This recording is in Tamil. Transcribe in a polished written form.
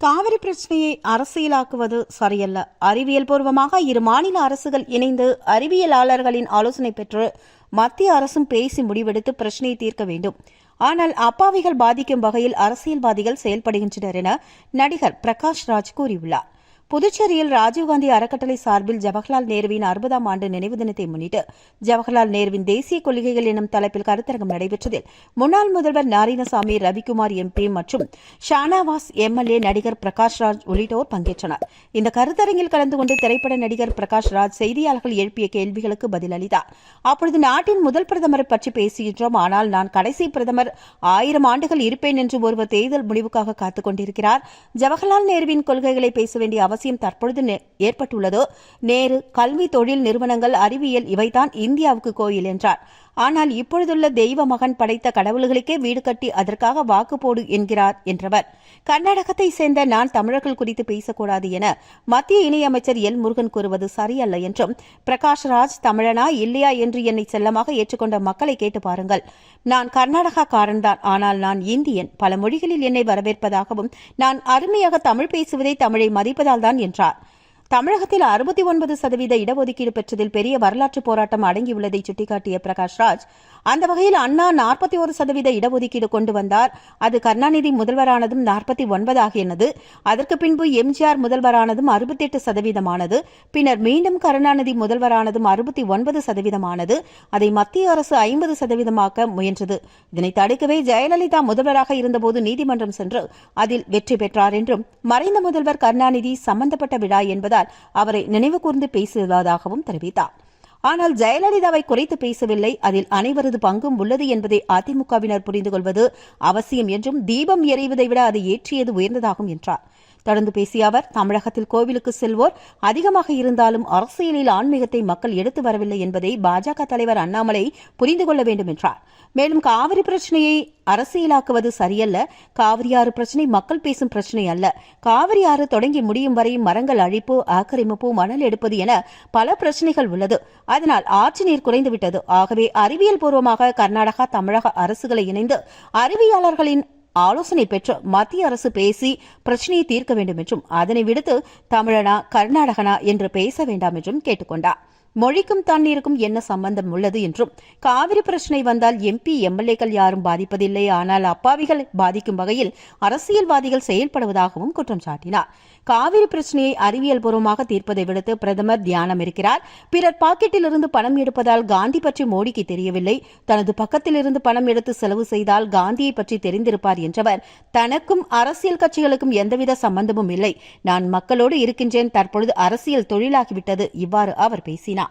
காவிரி பிரச்சனையை அரசியலாக்குவது சரியல்ல. அறிவியல் பூர்வமாக இரு மாநில அரசுகள் இணைந்து அறிவியலாளர்களின் ஆலோசனை பெற்று மத்திய அரசும் பேசி முடிவெடுத்து பிரச்சனையை தீர்க்க வேண்டும். ஆனால் அப்பாவிகள் பாதிக்கும் வகையில் அரசியல்வாதிகள் செயல்படுகின்றனர் என நடிகர் பிரகாஷ் ராஜ் கூறியுள்ளார். புதுச்சேரியில் ராஜீவ்காந்தி அறக்கட்டளை சார்பில் ஜவஹர்லால் நேருவின் 60ஆம் ஆண்டு நினைவு தினத்தை முன்னிட்டு ஜவஹர்லால் நேருவின் தேசிய கொள்கைகள் எனும் தலைப்பில் கருத்தரங்கம் நடைபெற்றதில் முன்னாள் முதல்வர் நாராயணசாமி, ரவிக்குமார் எம்பி மற்றும் ஷானவாஸ் எம்எல்ஏ, நடிகர் பிரகாஷ் ராஜ் உள்ளிட்டோர் பங்கேற்றனர். இந்த கருத்தரங்கில் கலந்து கொண்டு திரைப்பட நடிகர் பிரகாஷ் ராஜ் செய்தியாளர்கள் எழுப்பிய கேள்விகளுக்கு பதிலளித்தார். அப்பொழுது நாட்டின் முதல் பிரதமரை பற்றி பேசுகின்றோம், ஆனால் நான் கடைசி பிரதமர் 1000 ஆண்டுகள் இருப்பேன் என்று ஒருவர் தேர்தல் முடிவுக்காக காத்துக் கொண்டிருக்கிறார். ஜவஹர்லால் நேருவின் கொள்கைகளை பேச வேண்டிய அவசியம் தற்பொழுது ஏற்பட்டுள்ளது. நேரு கல்வி, தொழில் நிறுவனங்கள், அறிவியல் இவைதான் இந்தியாவுக்கு கோயில் என்றார். ஆனால் இப்பொழுதுள்ள தெய்வ மகன் படைத்த கடவுள்களுக்கே வீடு கட்டி அதற்காக வாக்கு போடு என்கிறார் என்றவர். கர்நாடகத்தை சேர்ந்த நான் தமிழர்கள் குறித்து பேசக்கூடாது என மத்திய இணையமைச்சர் எல் முருகன் கூறுவது சரியல்ல என்றும், பிரகாஷ் ராஜ் தமிழனா இல்லையா என்று என்னை செல்லமாக ஏற்றுக்கொண்ட மக்களை கேட்டு பாருங்கள். நான் கர்நாடகாக்காரன்தான், ஆனால் நான் இந்தியன். பல மொழிகளில் என்னை வரவேற்பதாகவும் நான் அருமையாக தமிழ் பேசுவதை தமிழை மதிப்பதால் தான் என்றார். தமிழகத்தில் 69% இடஒதுக்கீடு பெற்றதில் பெரிய வரலாற்று போராட்டம் அடங்கியுள்ளதை சுட்டிக்காட்டிய பிரகாஷ் ராஜ், அந்த வகையில் அண்ணா 41% இடஒதுக்கீடு கொண்டு வந்தார். அது கருணாநிதி முதல்வரானதும் 49 ஆகியது. அதற்கு பின்பு எம்ஜிஆர் முதல்வரானதும் 68% பின்னர் மீண்டும் கருணாநிதி முதல்வரானதும் 69% அதை மத்திய அரசு 50% முயன்றது. இதனை தடுக்கவே ஜெயலலிதா முதல்வராக இருந்தபோது நீதிமன்றம் சென்று அதில் வெற்றி பெற்றார் என்றும், மறைந்த முதல்வர் கருணாநிதி சம்பந்தப்பட்ட விழா என்பதால் அவரை நினைவு கூர்ந்து பேசுவதாகவும் தெரிவித்தார். ஆனால் ஜெயலலிதாவை குறைத்து பேசவில்லை, அதில் அனைவரது பங்கும் உள்ளது என்பதை அதிமுகவினர் புரிந்து கொள்வது அவசியம் என்றும், தீபம் எறிவதை விட அதை ஏற்றியது உயர்ந்ததாகும் என்றார். தொடர்ந்து பேசிய அவர், தமிழகத்தில் கோவிலுக்கு செல்வோர் அதிகமாக இருந்தாலும் அரசியலில் ஆன்மீகத்தை மக்கள் எடுத்து வரவில்லை என்பதை பாஜக தலைவர் அண்ணாமலை புரிந்து கொள்ள வேண்டும் என்றார். மேலும் காவிரி பிரச்சனையை அரசியலாக்குவது சரியல்ல. காவிரி ஆறு பிரச்சனை மக்கள் பேசும் பிரச்சனை அல்ல. காவிரி ஆறு தொடங்கி முடியும் வரை மரங்கள் அழிப்பு, ஆக்கிரமிப்பு, மணல் எடுப்பது என பல பிரச்சனைகள் உள்ளது. அதனால் ஆற்று நீர் குறைந்துவிட்டது. ஆகவே அறிவியல் பூர்வமாக கர்நாடகா, தமிழக அரசுகளை இணைந்து அறிவியலாளர்களின் ஆலோசனை பெற்று மத்திய அரசு பேசி பிரச்சனையை தீர்க்க வேண்டும் என்றும், அதனை விடுத்து தமிழனா கர்நாடகனா என்று பேச வேண்டாம் என்றும் கேட்டுக்கொண்டார். மொழிக்கும் தண்ணீருக்கும் என்ன சம்பந்தம் உள்ளது என்றும், காவிரி பிரச்சனை வந்தால் எம்பி, எம்எல்ஏக்கள் யாரும் பாதிப்பதில்லை, ஆனால் அப்பாவிகள் பாதிக்கும் வகையில் அரசியல்வாதிகள் செயல்படுவதாகவும் குற்றம் சாட்டினார். காவிரி பிரச்சனையை அறிவியல் பூர்வமாக தீர்ப்பதை விடுத்து பிரதமர் தியானம் இருக்கிறார். பிறர் பாக்கெட்டில் இருந்து பணம் எடுப்பதால் காந்தி பற்றி மோடிக்கு தெரியவில்லை. தனது பக்கத்தில் இருந்து பணம் எடுத்து செலவு செய்தால் காந்தியை பற்றி தெரிந்திருப்பார் என்றவர், தனக்கும் அரசியல் கட்சிகளுக்கும் எந்தவித சம்பந்தமும் இல்லை. நான் மக்களோடு இருக்கின்றேன். தற்பொழுது அரசியல் தொழிலாகிவிட்டது. இவ்வாறு அவர் பேசினார்.